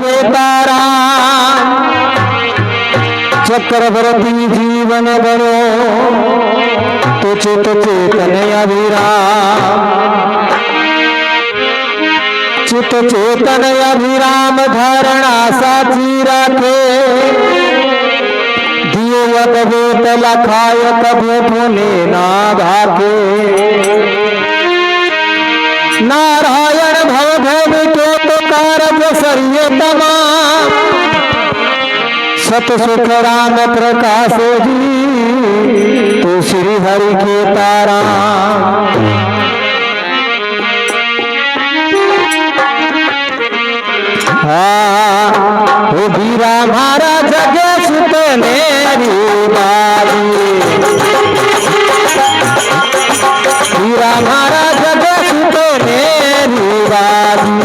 तारा चक्रवर्ती जीवन बनो तो चित चेतन अभिराम चित चेतन अभिराम धारणा साची राखे दियो वेत लखाय कभू पुने ना भाके नारायण भव भव तो कारज सरिय तमाम सत सुख राम प्रकाश जी तो श्री हरि के तारा हो बीरा मारा जगे सुत नेरी बारी बीरा मारा जगे सुत नेरी बारी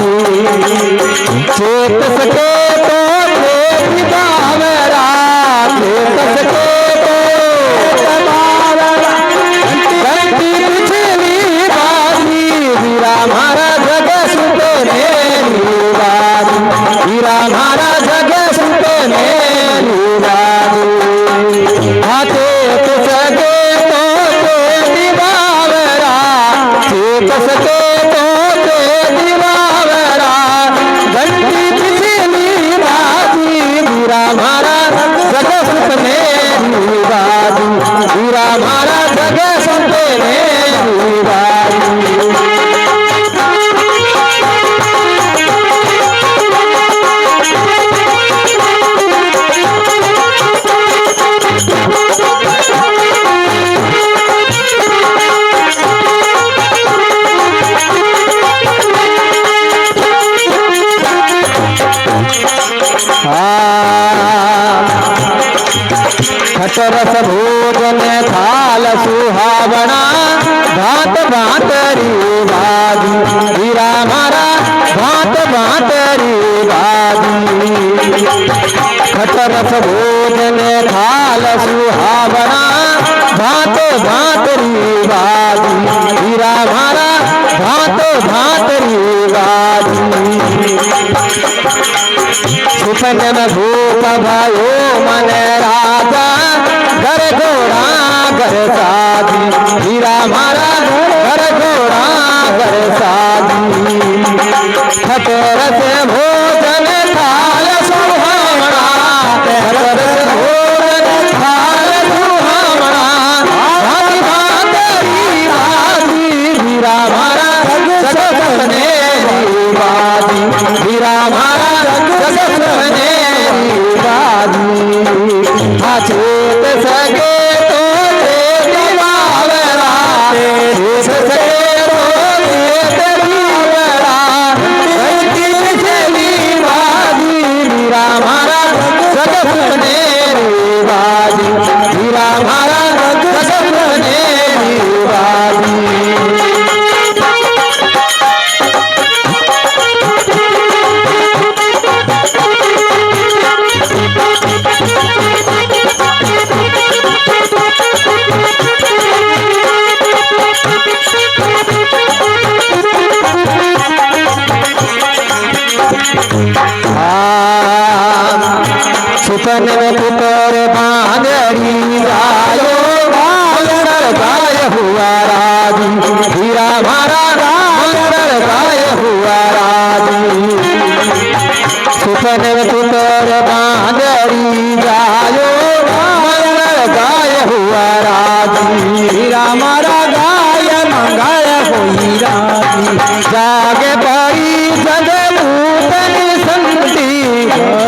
चेत सके तो चेत बावरा चेत सके तो बावरा घंटी पिछली बारी बीरा मारा जगे सुत नेरी बारी बीरा मारा जगे सुत नेरी बारी हाथे तो सके तो चेत बावरा चेत सके तो चेत बावरा घंटी पिछली बाजी बीरा मारा जगे सुत नेरी बाजी बीरा मारा जगे सुत नेरी बाजी खटरस भोजन थाल सुहावना भात भातरी बाजी बीरा मारा भात भातरी बाजी खटरस भोजन थाल सुहावना भात भातरी बाजी बीरा मारा भात भातरी बाजी सुपन में भूप भयो मन राजा घर घोड़ा घर साधी हीरा मारा घर घोड़ा घर साधी खटर से भोजन थाल सुहावना खटर से भोजन थाल सुहावना भाती भातरी बाजी हीरा मारा जगत नेरी बाजी हीरा मारा जगत नेरी बाजी चेत सके तो चेत बावरा चेत सके तो चेत बावरा घंटी पिछली बाजी बीरा मारा जगत नेरी बाजी बीरा मारा जगत नेरी बाजी सुपन में पुतर बांगड़ी गायो बांगड़ गाय हुआ राजी हीरा मारा बांगड़ गाय हुआ राजी सुपन में पुतर बांगड़ी गायो बांगड़ गाय हुआ राजी हीरा मारा गाय मंगाय हुई राजी जागे परी जग भूतनी संती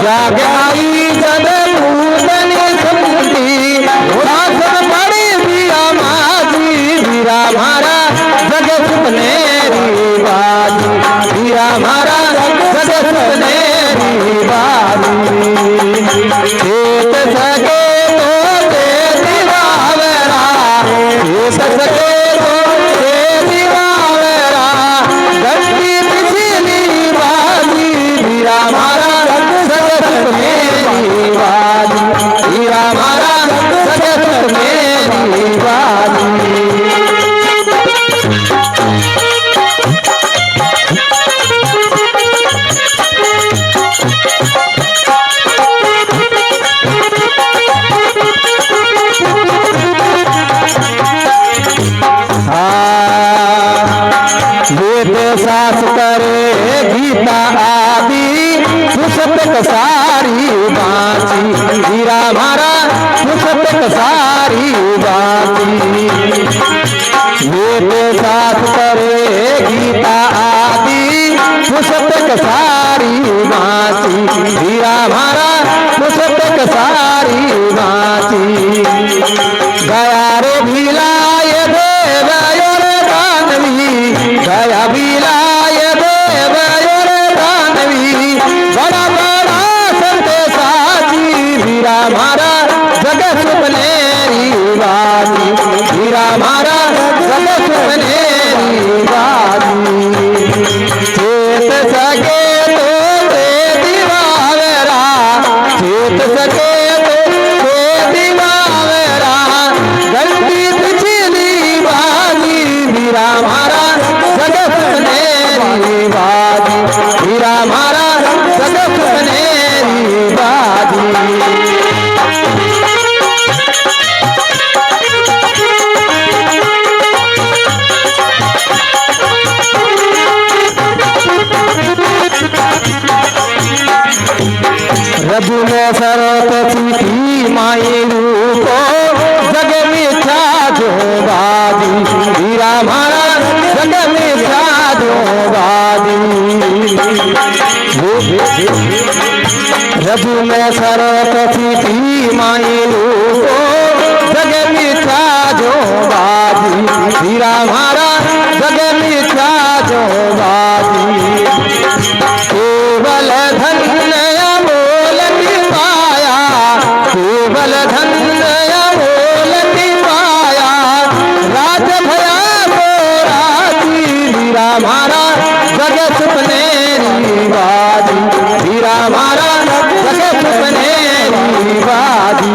जागे आई जग भूतनी संती शासन पड़ी बीरा माजी बीरा मारा जग सुत नेरी बाजी बीरा मारा जग सुत नेरी बाजी चेत सके तो चेत बावरा चेत सके तो चेत बावरा घंटी पुस्तक सारी बाची हीरा मारा पुस्तक सारी बाची ये साथ करे गीता आदि पुस्तक सारी बाची हीरा मारा पुस्तक सारी बाची गया रे भिलाय देव रे दानवी गया भिलाय देव रे दानवी बड़ा बड़ा संत साची हीरा मारा जगत सुपनेरी बाजी हीरा मारा जगत सुपनेरी बाजी चेत सके तो ते दिवावरा चेत सके तो ते दिवावरा गलती पिछली बाजी हीरा मारा जगत सुपनेरी बाजी हीरा मारा जगत सुपनेरी बाजी रघु में सरस्वती की माई रूपो जग मिथ्या जो बादी हीरा मारा जग मिथ्या जो बादी रघु में सरस्वती की माई रूपो जग मिथ्या जो बादी हीरा मारा जग मिथ्या जो बादी केवल धन्य केवल धन्य अमोलति पाया राज भया राजी हीरा मारा जगत सुपनेरी बाजी हीरा मारा जगत सुपनेरी बाजी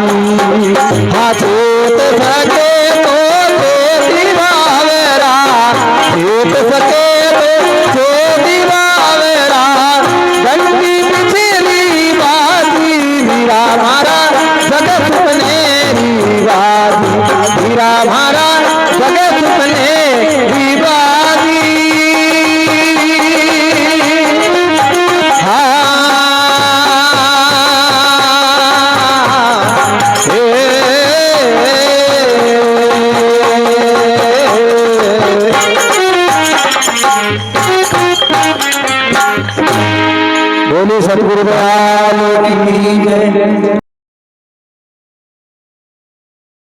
हाथों सके तो दिवावरा चेत सके तो दिवावरा गंदी पिछली बाजी हीरा मारा जगत सुपनेरी बाजी हीरा मारा जगत सुपनेरी बाजी बोली सतगुरु दयाल की जय।